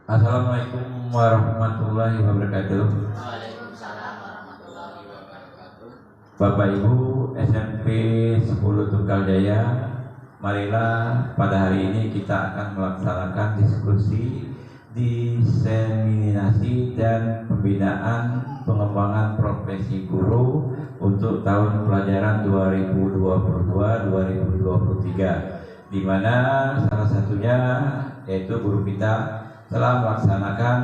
Assalamualaikum warahmatullahi wabarakatuh. Waalaikumsalam warahmatullahi wabarakatuh. Bapak Ibu SMP 10 Tunggal Jaya, marilah pada hari ini kita akan melaksanakan diskusi diseminasi dan pembinaan pengembangan profesi guru untuk tahun pelajaran 2022-2023, di mana salah satunya yaitu guru kita telah melaksanakan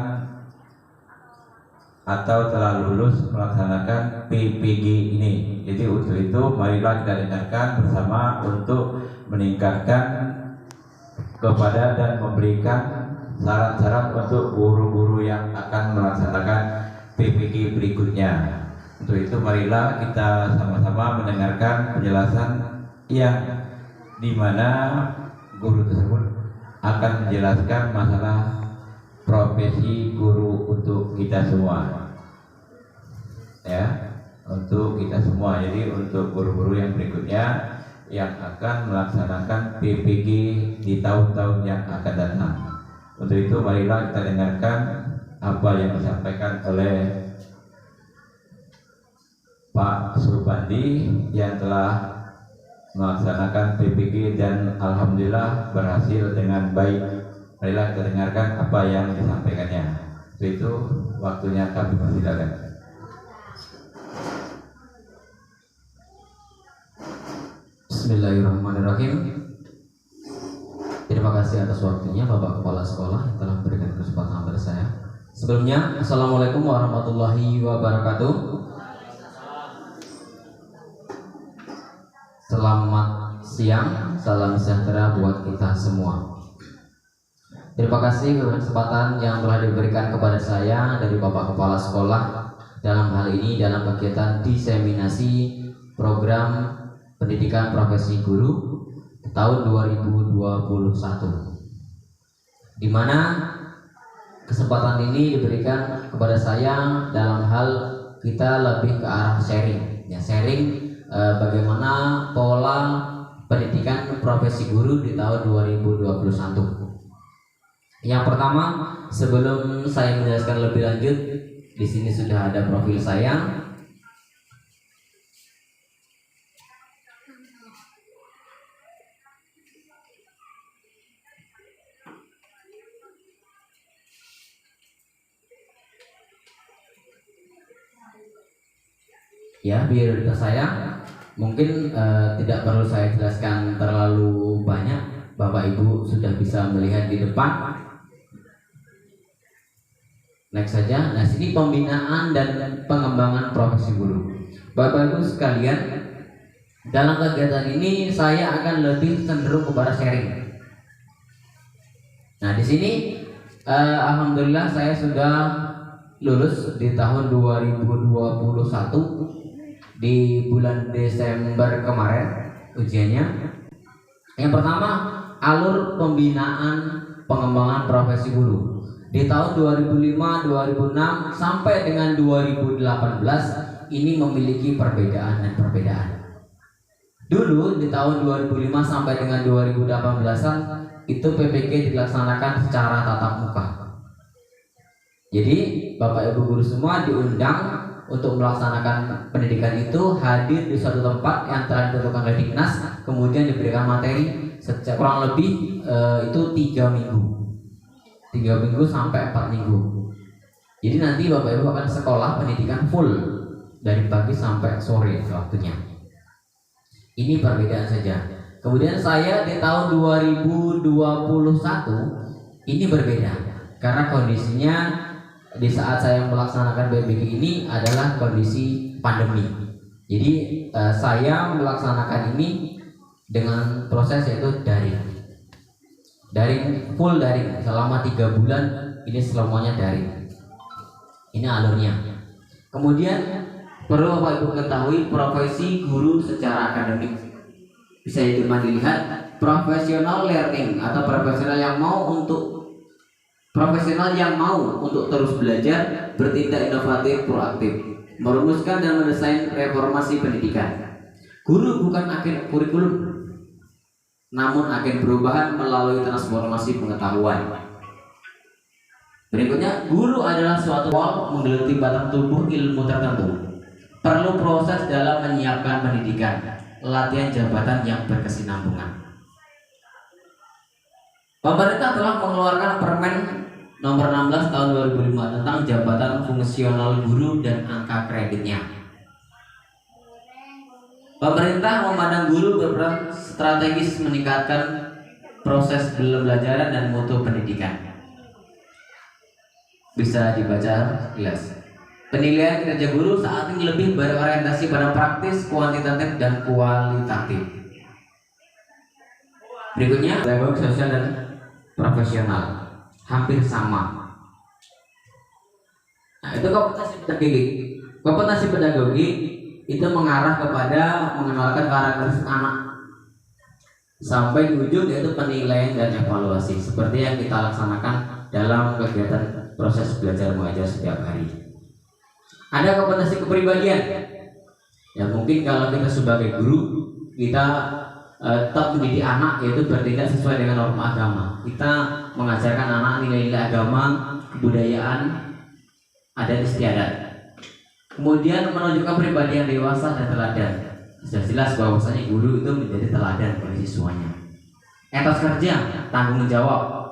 atau telah lulus melaksanakan PPG ini. Jadi untuk itu marilah kita dengarkan bersama untuk meningkatkan kepada dan memberikan syarat-syarat untuk guru-guru yang akan melaksanakan PPG berikutnya. Untuk itu marilah kita sama-sama mendengarkan penjelasan yang dimana guru tersebut akan menjelaskan masalah profesi guru untuk kita semua, ya, untuk kita semua. Jadi untuk guru-guru yang berikutnya yang akan melaksanakan PPG di tahun-tahun yang akan datang. Untuk itu marilah kita dengarkan apa yang disampaikan oleh Pak Subandi yang telah melaksanakan PPG dan alhamdulillah berhasil dengan baik. Marilah kita dengarkan apa yang disampaikannya. Itu waktunya kami persilakan. Bismillahirrahmanirrahim. Terima kasih atas waktunya Bapak Kepala Sekolah yang telah memberikan kesempatan kepada saya. Sebelumnya, Assalamualaikum warahmatullahi wabarakatuh. Selamat siang, salam sejahtera buat kita semua. Terima kasih atas kesempatan yang telah diberikan kepada saya dari Bapak Kepala Sekolah dalam hal ini dalam kegiatan diseminasi program pendidikan profesi guru tahun 2021, di mana kesempatan ini diberikan kepada saya dalam hal kita lebih ke arah sharing, ya, bagaimana pola pendidikan profesi guru di tahun 2021. Yang pertama, sebelum saya menjelaskan lebih lanjut, di sini sudah ada profil saya. Ya, prioritas saya mungkin tidak perlu saya jelaskan terlalu banyak. Bapak Ibu sudah bisa melihat di depan. Next saja. Nah, sini pembinaan dan pengembangan profesi guru. Bapak Ibu sekalian, dalam kegiatan ini saya akan lebih cenderung kepada sharing. Nah, di sini alhamdulillah saya sudah lulus di tahun 2021 di bulan Desember kemarin ujiannya. Yang pertama, alur pembinaan pengembangan profesi guru. Di tahun 2005, 2006 sampai dengan 2018 ini memiliki perbedaan dan perbedaan. Dulu di tahun 2005 sampai dengan 2018-an itu PPG dilaksanakan secara tatap muka. Jadi Bapak Ibu guru semua diundang untuk melaksanakan pendidikan itu hadir di suatu tempat yang telah ditentukan oleh Dinas, kemudian diberikan materi kurang lebih itu 3 minggu. 3 minggu sampai 4 minggu. Jadi nanti Bapak Ibu akan sekolah pendidikan full dari pagi sampai sore waktunya. Ini perbedaan saja. Kemudian saya di tahun 2021 ini berbeda karena kondisinya di saat saya melaksanakan PPG ini adalah kondisi pandemi. Jadi saya melaksanakan ini dengan proses yaitu daring full daring selama 3 bulan ini selamanya daring. Ini alurnya. Kemudian perlu Bapak Ibu ketahui profesi guru secara akademik bisa dilihat profesional learning atau profesional yang mau untuk terus belajar, bertindak inovatif, proaktif, merumuskan dan mendesain reformasi pendidikan. Guru bukan akhir kurikulum. namun agen perubahan melalui transformasi pengetahuan. Berikutnya, guru adalah suatu pol menggeluti batang tubuh ilmu tertentu. Perlu proses dalam menyiapkan pendidikan, latihan jabatan yang berkesinambungan. Pemerintah telah mengeluarkan Permen nomor 16 tahun 2005 tentang jabatan fungsional guru dan angka kreditnya. Pemerintah memandang guru berperan strategis meningkatkan proses pembelajaran dan mutu pendidikan. Bisa dibaca jelas. Penilaian kinerja guru saat ini lebih berorientasi pada praktis, kuantitatif, dan kualitatif. Berikutnya, pedagogi sosial dan profesional hampir sama. Nah, itu kompetensi pedagogi. Kompetensi pedagogi itu mengarah kepada mengenalkan karakteristik anak sampai di ujung, yaitu penilaian dan evaluasi seperti yang kita laksanakan dalam kegiatan proses belajar mengajar setiap hari. Ada kompetensi kepribadian. Ya mungkin kalau kita sebagai guru, kita tetap mendidik anak, yaitu bertindak sesuai dengan norma agama. Kita mengajarkan anak nilai-nilai agama, kebudayaan, adat istiadat. Kemudian menunjukkan pribadi yang dewasa dan teladan. Sudah jelas bahwasanya guru itu menjadi teladan bagi siswanya. Etos kerja, tanggung jawab.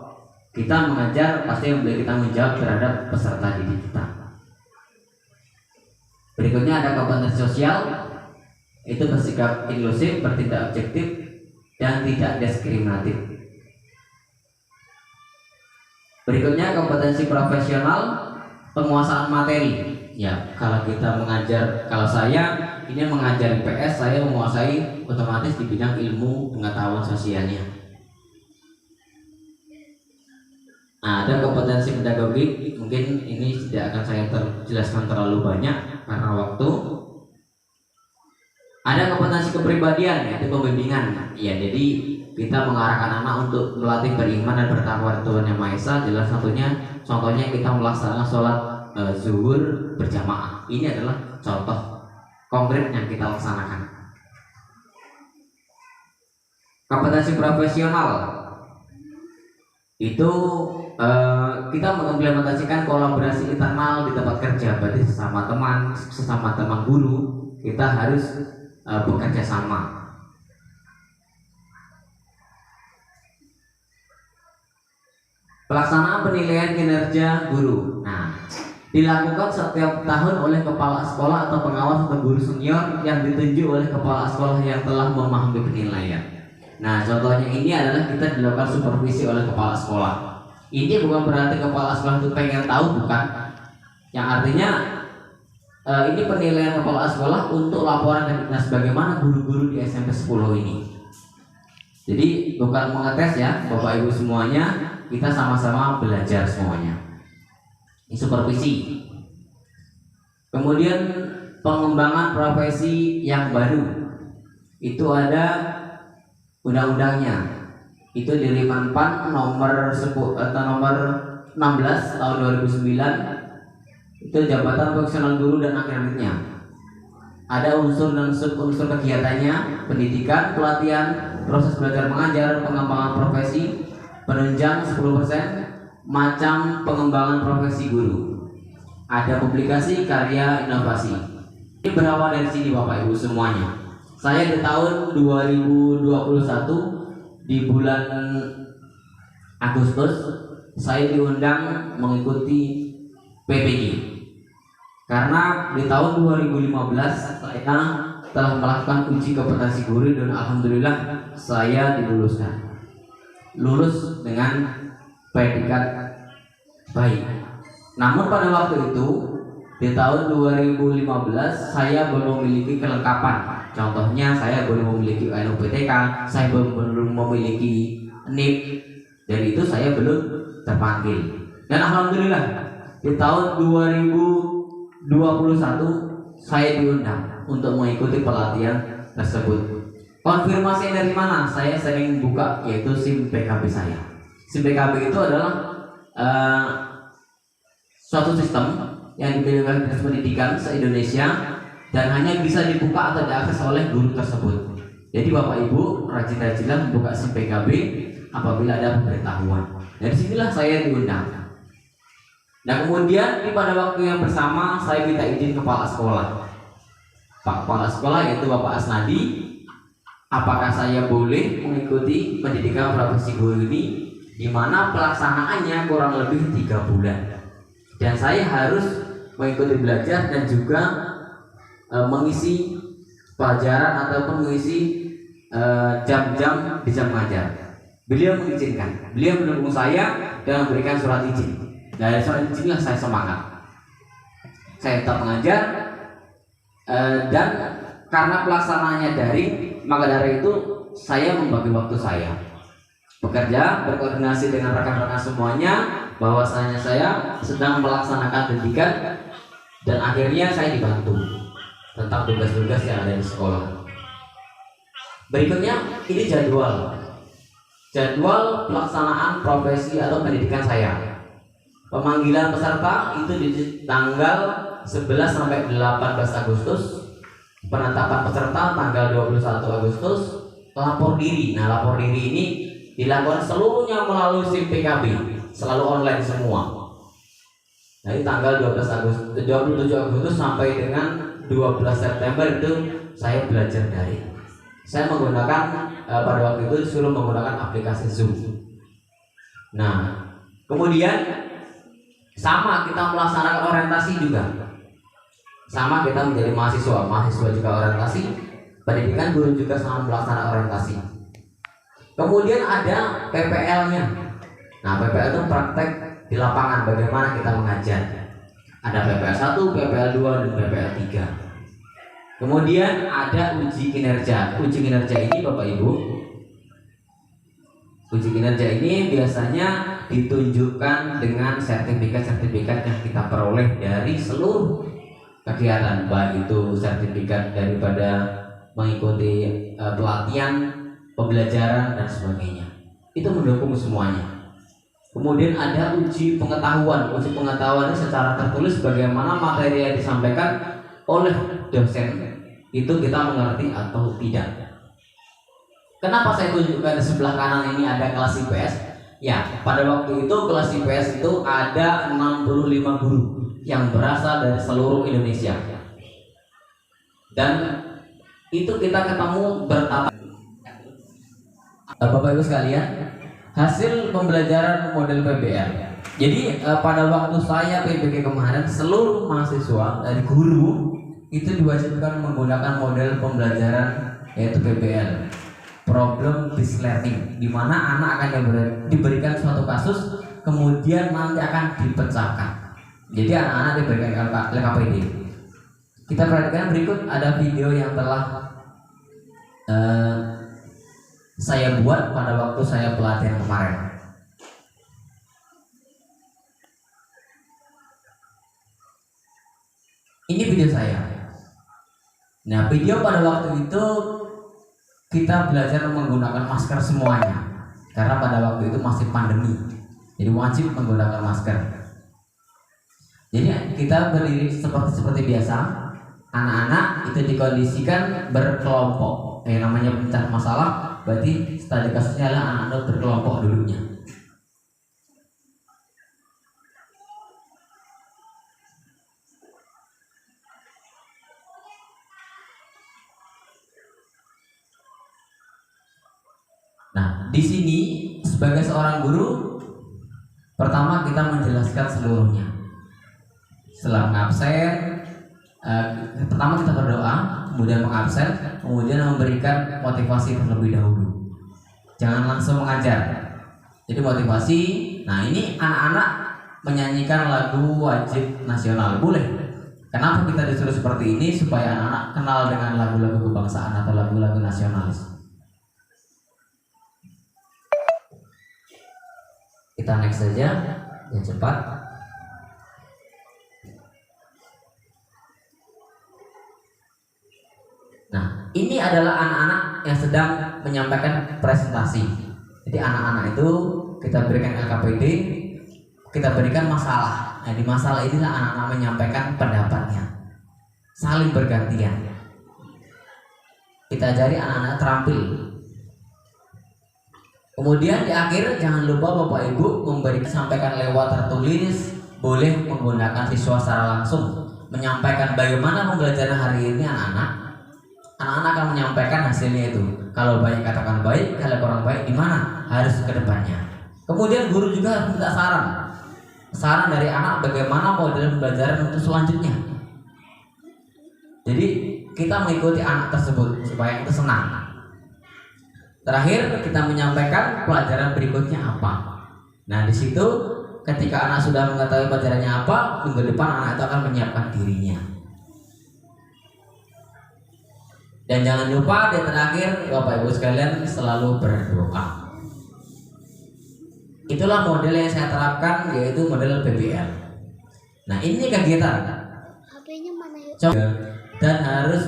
Kita mengajar pasti memiliki tanggung jawab terhadap peserta didik kita. Berikutnya ada kompetensi sosial, itu bersikap inklusif, bertindak objektif, dan tidak diskriminatif. Berikutnya kompetensi profesional, penguasaan materi. Ya, kalau kita mengajar, kalau saya ini mengajar IPS, saya menguasai otomatis di bidang ilmu pengetahuan sosialnya. Nah, ada kompetensi pedagogi, mungkin ini tidak akan saya jelaskan terlalu banyak karena waktu. Ada kompetensi kepribadian, yaitu pembimbingan. Ya, jadi kita mengarahkan anak untuk melatih beriman dan bertakwa kepada Tuhan Yang Maha Esa. Jelas contohnya kita melaksanakan sholat zuhur berjamaah. Ini adalah contoh konkret yang kita laksanakan. Kompetensi profesional itu kita mengimplementasikan kolaborasi internal di tempat kerja, berarti sesama teman guru kita harus bekerja sama. Pelaksanaan penilaian kinerja guru. Nah, dilakukan setiap tahun oleh kepala sekolah atau pengawas atau guru senior yang ditunjuk oleh kepala sekolah yang telah memahami penilaian. Nah, contohnya ini adalah kita dilakukan supervisi oleh kepala sekolah. Ini bukan berarti kepala sekolah itu pengen tahu, bukan. Yang artinya ini penilaian kepala sekolah untuk laporan dan dinas bagaimana guru-guru di SMP 10 ini. Jadi bukan mengetes ya, Bapak Ibu semuanya, kita sama-sama belajar semuanya. Ini supervisi. Kemudian pengembangan profesi yang baru. Itu ada undang-undangnya. Itu di Limanpan nomor 16 tahun 2009. Itu jabatan profesional guru dan akademiknya. Ada unsur dan sub-unsur kegiatannya, pendidikan, pelatihan, proses belajar mengajar, pengembangan profesi, penunjang 10%, macam pengembangan profesi guru. Ada publikasi, karya, inovasi. Ini berawal dari sini Bapak Ibu semuanya. Saya di tahun 2021 di bulan Agustus saya diundang mengikuti PPG. Karena di tahun 2015 saya telah melakukan uji kompetensi guru dan alhamdulillah saya diluluskan. Lulus dengan predikat baik. Namun pada waktu itu di tahun 2015 saya belum memiliki kelengkapan. Contohnya saya belum memiliki UNUPTK, saya belum memiliki NIP, dan itu saya belum terpanggil. Dan alhamdulillah di tahun 2021 saya diundang untuk mengikuti pelatihan tersebut. Konfirmasi dari mana? Saya sering buka yaitu SIM PKB saya. SIM PKB itu adalah suatu sistem yang dimiliki oleh Dinas Pendidikan se-Indonesia dan hanya bisa dibuka atau diakses oleh guru tersebut. Jadi Bapak Ibu rajin-rajinlah membuka SIM PKB apabila ada pemberitahuan. Dari sinilah saya diundang. Nah kemudian pada waktu yang bersama saya minta izin kepala sekolah. Pak Kepala Sekolah yaitu Bapak Asnadi, apakah saya boleh mengikuti pendidikan profesi guru ini, di mana pelaksanaannya kurang lebih 3 bulan, dan saya harus mengikuti belajar dan juga mengisi pelajaran ataupun mengisi jam-jam di jam mengajar. Beliau mengizinkan, beliau mendukung saya dan memberikan surat izin. Dari surat izinlah saya semangat, saya tetap mengajar, dan karena pelaksanaannya daring, maka dari itu saya membagi waktu saya bekerja, berkoordinasi dengan rekan-rekan semuanya bahwasanya saya sedang melaksanakan pendidikan, dan akhirnya saya dibantu tentang tugas-tugas yang ada di sekolah. Berikutnya ini jadwal pelaksanaan profesi atau pendidikan saya. Pemanggilan peserta itu di tanggal 11 sampai 18 Agustus, penetapan peserta tanggal 21 Agustus, lapor diri. Nah, lapor diri ini dilakukan seluruhnya melalui SIM PKB, selalu online semua. Nah, ini tanggal 27 Agustus sampai dengan 12 September itu saya belajar daring. Saya menggunakan pada waktu itu disuruh menggunakan aplikasi Zoom. Nah, kemudian sama kita melaksanakan orientasi juga. Sama kita menjadi mahasiswa juga orientasi, pendidikan guru juga sama melaksanakan orientasi. Kemudian ada PPL-nya. Nah, PPL itu praktek di lapangan bagaimana kita mengajar. Ada PPL 1, PPL 2, dan PPL 3. Kemudian ada uji kinerja. Uji kinerja ini Bapak Ibu, uji kinerja ini biasanya ditunjukkan dengan sertifikat-sertifikat yang kita peroleh dari seluruh kegiatan, baik itu sertifikat daripada mengikuti pelatihan, pembelajaran dan sebagainya. Itu mendukung semuanya. Kemudian ada uji pengetahuan. Uji pengetahuan secara tertulis bagaimana materi yang disampaikan oleh dosen itu kita mengerti atau tidak. Kenapa saya tunjukkan di sebelah kanan ini ada kelas IPS? Ya, pada waktu itu kelas IPS itu ada 65 guru yang berasal dari seluruh Indonesia. Dan itu kita ketemu bertapa. Bapak Ibu sekalian, hasil pembelajaran model PBL. Jadi pada waktu saya PBG kemarin, seluruh mahasiswa dari guru itu diwajibkan menggunakan model pembelajaran yaitu PBL, problem based learning, di mana anak akan diberikan suatu kasus, kemudian nanti akan dipecahkan. Jadi anak-anak diberikan LKPD. Kita perhatikan berikut ada video yang telah saya buat pada waktu saya pelatihan kemarin. Ini video saya. Nah, video pada waktu itu kita belajar menggunakan masker semuanya, karena pada waktu itu masih pandemi, jadi wajib menggunakan masker. Jadi kita berdiri seperti biasa. Anak-anak itu dikondisikan berkelompok. Yang namanya pencari masalah, berarti studi kasusnya adalah anak-anak berkelompok dulunya. Nah, di sini sebagai seorang guru, pertama kita menjelaskan seluruhnya. Setelah mengabsen, pertama kita berdoa, kemudian mengabsen, kemudian memberikan motivasi terlebih dahulu. Jangan langsung mengajar. Jadi motivasi. Nah, ini anak-anak menyanyikan lagu wajib nasional, boleh. Kenapa kita disuruh seperti ini? Supaya anak-anak kenal dengan lagu-lagu kebangsaan atau lagu-lagu nasionalis. Kita next saja, yang cepat. Nah, ini adalah anak-anak yang sedang menyampaikan presentasi. Jadi anak-anak itu kita berikan LKPD, kita berikan masalah. Nah, di masalah inilah anak-anak menyampaikan pendapatnya, saling bergantian. kita ajari anak-anak terampil. Kemudian di akhir jangan lupa Bapak Ibu sampaikan lewat tertulis, boleh menggunakan siswa secara langsung menyampaikan bagaimana pembelajaran hari ini anak-anak. Anak-anak akan menyampaikan hasilnya itu. Kalau baik katakan baik, kalau kurang baik gimana harus ke depannya. Kemudian guru juga harus minta saran dari anak bagaimana model pembelajaran untuk selanjutnya. Jadi kita mengikuti anak tersebut supaya itu senang. Terakhir kita menyampaikan pelajaran berikutnya apa. Nah di situ ketika anak sudah mengetahui pelajarannya apa, minggu depan anak itu akan menyiapkan dirinya. Dan jangan lupa di terakhir Bapak Ibu sekalian selalu berdoa. Itulah model yang saya terapkan, yaitu model PBL. Nah ini kegiatan. HP-nya mana ya? Dan harus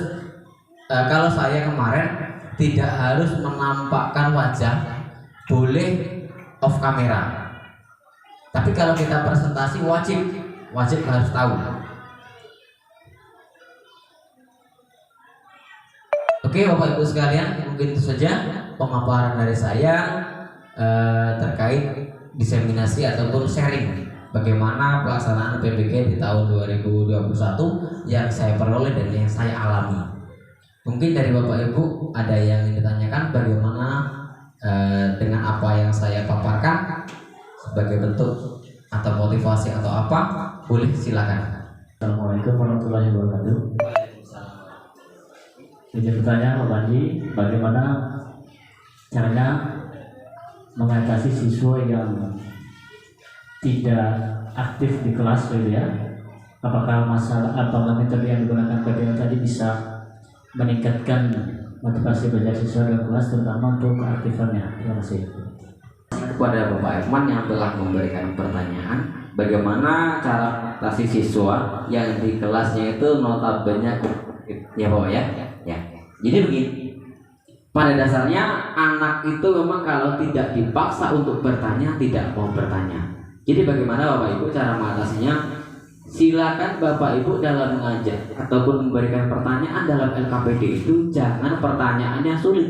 kalau saya kemarin tidak harus menampakkan wajah, boleh off kamera. Tapi kalau kita presentasi wajib harus tahu. Oke Bapak Ibu sekalian, mungkin itu saja pemaparan dari saya terkait diseminasi ataupun sharing bagaimana pelaksanaan PPG di tahun 2021 yang saya peroleh dan yang saya alami. Mungkin dari Bapak Ibu ada yang ditanyakan bagaimana dengan apa yang saya paparkan sebagai bentuk atau motivasi atau apa, boleh silakan. Assalamualaikum warahmatullahi wabarakatuh. Izin bertanya Pak Panji, bagaimana caranya mengatasi siswa yang tidak aktif di kelas gitu ya? Apakah metode yang digunakan PBL tadi bisa meningkatkan motivasi belajar siswa dalam kelas, terutama untuk keaktifannya? Terima kasih. Kepada Bapak Ekman yang telah memberikan pertanyaan, bagaimana cara mengatasi siswa yang di kelasnya itu notabene ya Bapak ya. Jadi begini, pada dasarnya anak itu memang kalau tidak dipaksa untuk bertanya tidak mau bertanya. Jadi bagaimana Bapak Ibu cara mengatasinya? Silakan Bapak Ibu dalam mengajar ataupun memberikan pertanyaan dalam LKPD itu jangan pertanyaannya sulit,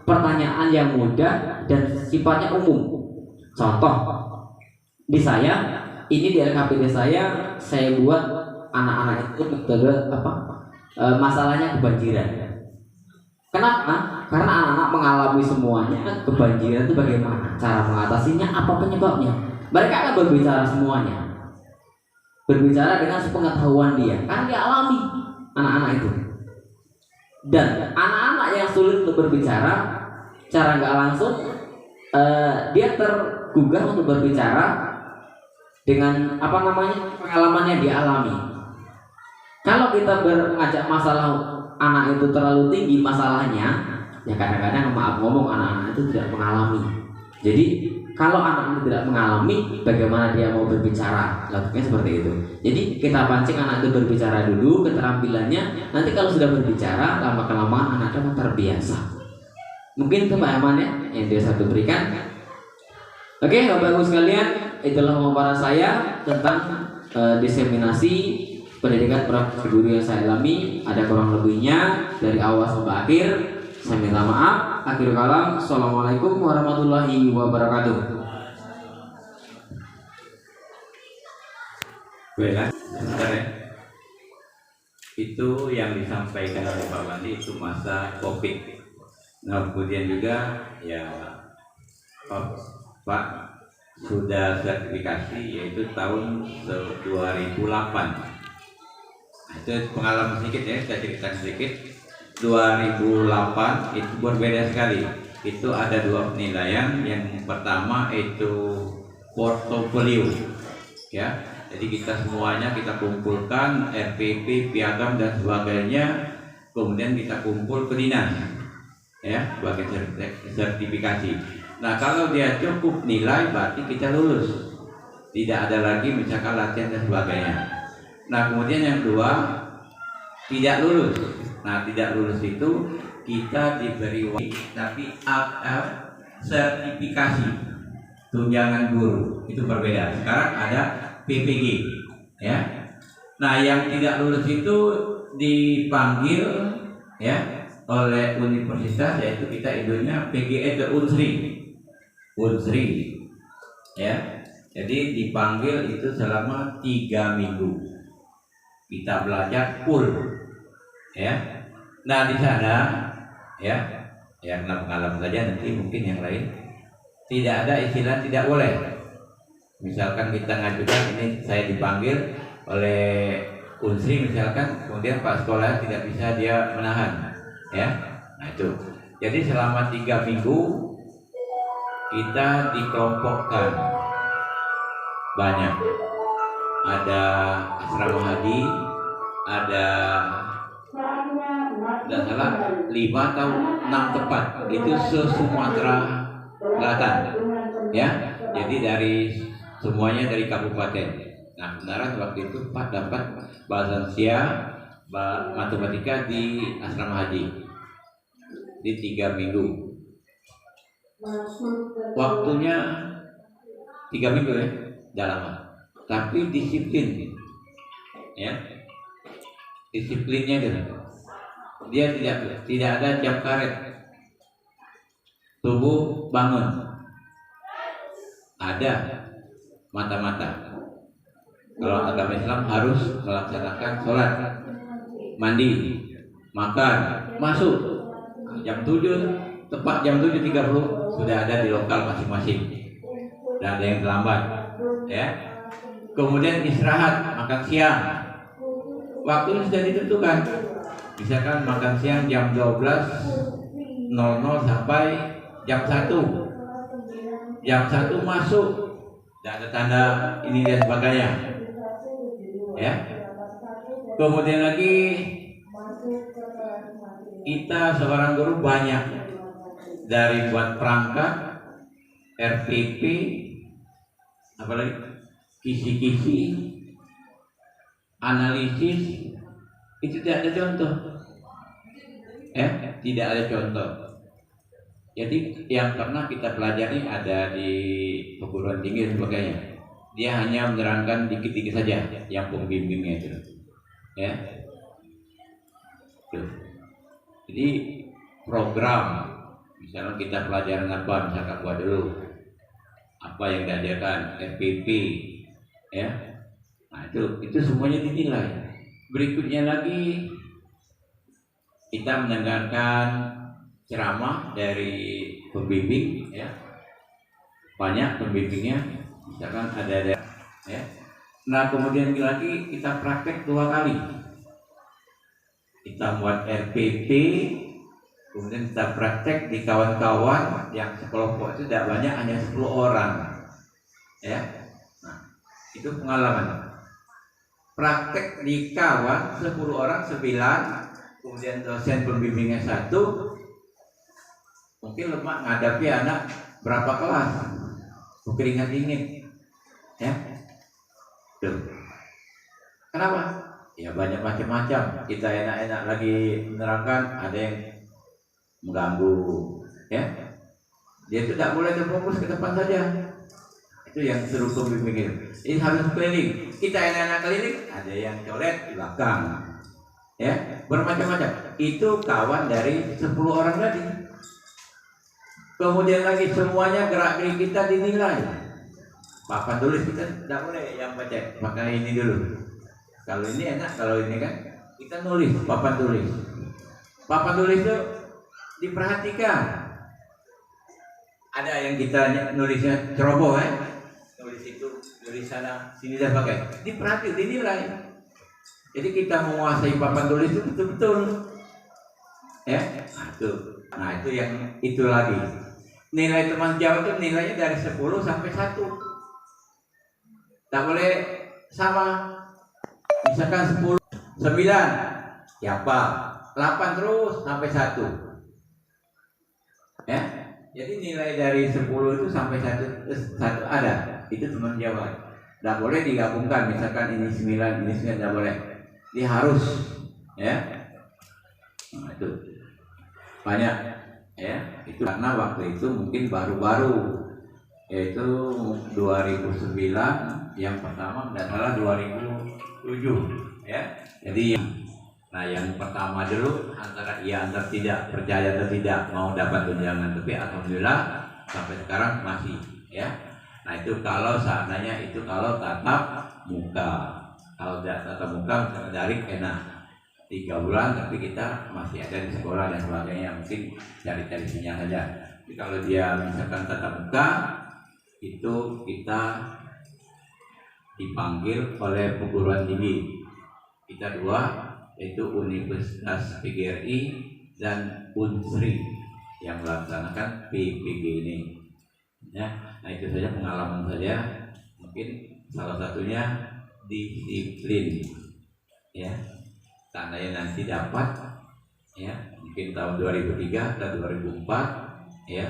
pertanyaan yang mudah dan sifatnya umum. Contoh di saya ini di LKPD saya buat anak-anak itu metode masalahnya kebanjiran. Kenapa? Karena anak-anak mengalami semuanya kebanjiran itu bagaimana cara mengatasinya, apa penyebabnya. Mereka akan berbicara semuanya, berbicara dengan sepengetahuan dia karena dia alami anak-anak itu. Dan anak-anak yang sulit untuk berbicara cara nggak langsung dia tergugah untuk berbicara dengan pengalamannya dia alami. Kalau kita mengajak masalah anak itu terlalu tinggi masalahnya, ya kadang-kadang maaf ngomong anak-anak itu tidak mengalami. Jadi kalau anak itu tidak mengalami, bagaimana dia mau berbicara? Lakukannya seperti itu. Jadi kita pancing anak itu berbicara dulu keterampilannya. Nanti kalau sudah berbicara, lama kelamaan anak itu akan terbiasa. Mungkin itu Pak Eman ya yang dia satu berikan. Oke Bapak Ibu sekalian, itulah pemaparan saya tentang diseminasi pendidikan praktik guru yang saya alami. Ada kurang lebihnya dari awal sampai akhir. Saya minta maaf. Akhir kalam. Assalamualaikum warahmatullahi wabarakatuh. Baiklah, sebentar ya. Itu yang disampaikan oleh Pak Bandi itu masa COVID. Nah kemudian juga ya Pak sudah sertifikasi yaitu tahun 2008. Nah, itu pengalaman sedikit ya, saya ceritakan sedikit. 2008 itu berbeda sekali. Itu ada dua penilaian. Yang pertama itu portofolio, ya. Jadi kita semuanya kita kumpulkan RPP, piagam dan sebagainya. Kemudian kita kumpul ke dinas, ya, sebagai sertifikasi. Nah kalau dia cukup nilai berarti kita lulus. Tidak ada lagi misalkan latihan dan sebagainya. Nah kemudian yang kedua tidak lulus. Nah tidak lulus itu kita diberi tapi sertifikasi tunjangan guru itu berbeda. Sekarang ada PPG, ya. Nah yang tidak lulus itu dipanggil, ya, oleh universitas, yaitu kita induknya PGE ke Unsri ya. Jadi dipanggil itu selama 3 minggu kita belajar full ya. Nah di sana ya karena pengalaman saja, nanti mungkin yang lain tidak ada istilah tidak boleh. Misalkan kita ngajukan ini saya dipanggil oleh Unsri misalkan, kemudian Pak sekolah tidak bisa dia menahan ya. Nah itu. Jadi selama 3 minggu kita dikelompokkan banyak. Ada asrama haji, ada tidak salah 5 atau 6 tempat itu se-Sumatera Selatan ya. Jadi dari semuanya dari kabupaten. Nah benaran waktu itu Pak dapat bahasa Indonesia, matematika di asrama haji di 3 minggu. Waktunya 3 minggu ya, tidak lama. Tapi disiplin ya, disiplinnya itu. Dia tidak ada jam karet. Tubuh bangun. Ada mata-mata. Kalau agama Islam harus melaksanakan sholat, mandi, makan, masuk jam 7, tepat jam 7.30 sudah ada di lokal masing-masing. Tidak ada yang terlambat ya. Kemudian istirahat, makan siang. Waktunya sudah ditentukan. Misalkan makan siang jam 12.00 sampai jam 1. Jam 1 masuk. Tidak ada tanda ini dan sebagainya. Ya. Kemudian lagi kita seorang guru banyak, dari buat perangkat, RPP, apalagi kisi-kisi, analisis, itu tidak ada contoh. Tidak ada contoh. Jadi yang pernah kita pelajari ada di perguruan tinggi dan sebagainya. Dia hanya menerangkan dikit-dikit saja yang pembimbingnya itu. Ya. Tuh. Jadi program, misalnya kita pelajaran apa, misalkan buat dulu apa yang diajarkan FPP, ya. Nah itu semuanya dinilai. Berikutnya lagi kita mendengarkan ceramah dari pembimbing, ya. Banyak pembimbingnya, misalkan ada ya. Nah kemudian lagi kita praktek 2 kali. Kita buat RPP, kemudian kita praktek di kawan-kawan yang sekelompok itu tidak banyak, hanya 10 orang, ya. Nah itu pengalaman. Praktek di kawan 10 orang 9, kemudian dosen pembimbingnya 1. Mungkin lemak menghadapi anak berapa kelas, keringat dingin, ya. Tuh. Kenapa? Ya banyak macam-macam. Kita enak-enak lagi menerangkan, ada yang mengganggu, ya. Dia itu tidak boleh terfokus ke depan saja. Itu yang seru pembimbing. Ini harus keliling. Kita enak-enak keliling, ada yang colet di belakang, ya. Bermacam-macam. Itu kawan dari 10 orang tadi. Kemudian lagi semuanya gerak-gerik kita dinilai. Papan tulis kita tidak boleh yang baca, pakai ini dulu. Kalau ini enak, kalau ini kan kita nulis papan tulis. Papan tulis itu diperhatikan. Ada yang kita nulisnya ceroboh, nulis itu, nulis sana, sini dah pakai. Diperhatikan, dinilai. Jadi kita menguasai papan tulis itu betul-betul. Ya, nah itu yang itu lagi. Nilai teman jawab itu nilainya dari 10 sampai 1. Tak boleh sama. Misalkan 10, 9, ya apa? 8 terus sampai 1. Ya. Jadi nilai dari 10 itu sampai 1 ada. Itu teman jawab. Tidak boleh digabungkan. Misalkan ini 9, ini 9, tidak boleh. Ini harus, ya. Nah, itu banyak, ya. Itu karena waktu itu mungkin baru-baru, yaitu 2009, yang pertama tidak salah 2007, ya. Jadi Nah, yang pertama dulu antara iya antara tidak, percaya atau tidak mau dapat tunjangan, tapi alhamdulillah sampai sekarang masih ya. Nah, itu kalau seandainya itu kalau tatap muka. Kalau tidak tatap muka misalnya daring enak 3 bulan, tapi kita masih ada di sekolah dan sebagainya, mungkin cari-cari sinyal saja. Tapi kalau dia misalkan tatap muka, itu kita dipanggil oleh perguruan tinggi. Kita 2, yaitu Universitas PGRI dan Unsri yang melaksanakan PPG ini. Ya, nah itu saja pengalaman saja. Mungkin salah satunya disiplin. Ya, tandanya nanti dapat. Ya, mungkin tahun 2003 atau 2004. Ya,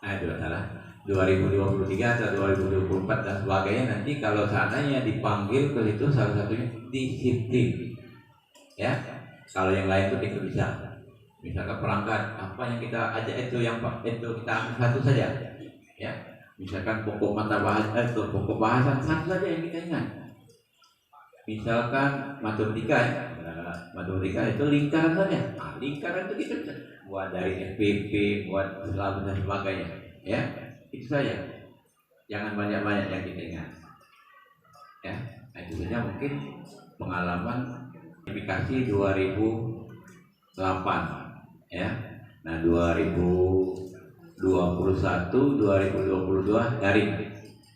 2023 atau 2024 dan sebagainya. Nanti kalau seandainya dipanggil ke situ, salah satunya disiplin. Ya, kalau yang lain itu kita bisa, misalkan perangkat apa yang kita ajak itu yang itu kita ambil satu saja. Ya, misalkan pokok mata bahasa itu pokok bahasa satu saja yang kita ingat. Misalkan matematika ya. Matematika itu lingkaran saja. Nah, lingkaran itu kita bisa buat dari FPP, buat selalu dan sebagainya. Ya, itu saja. Jangan banyak-banyak yang kita ingat. Ya, nah, itu saja mungkin pengalaman aplikasi 2008 ya. Nah, 2021 2022 daring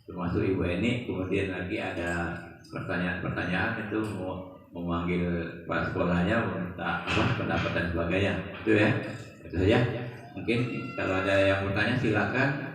termasuk Ibu Eni. Kemudian lagi ada pertanyaan-pertanyaan itu mau memanggil kepala sekolahnya meminta pendapat dan sebagainya. Itu ya. Itu saja. Mungkin kalau ada yang bertanya silakan.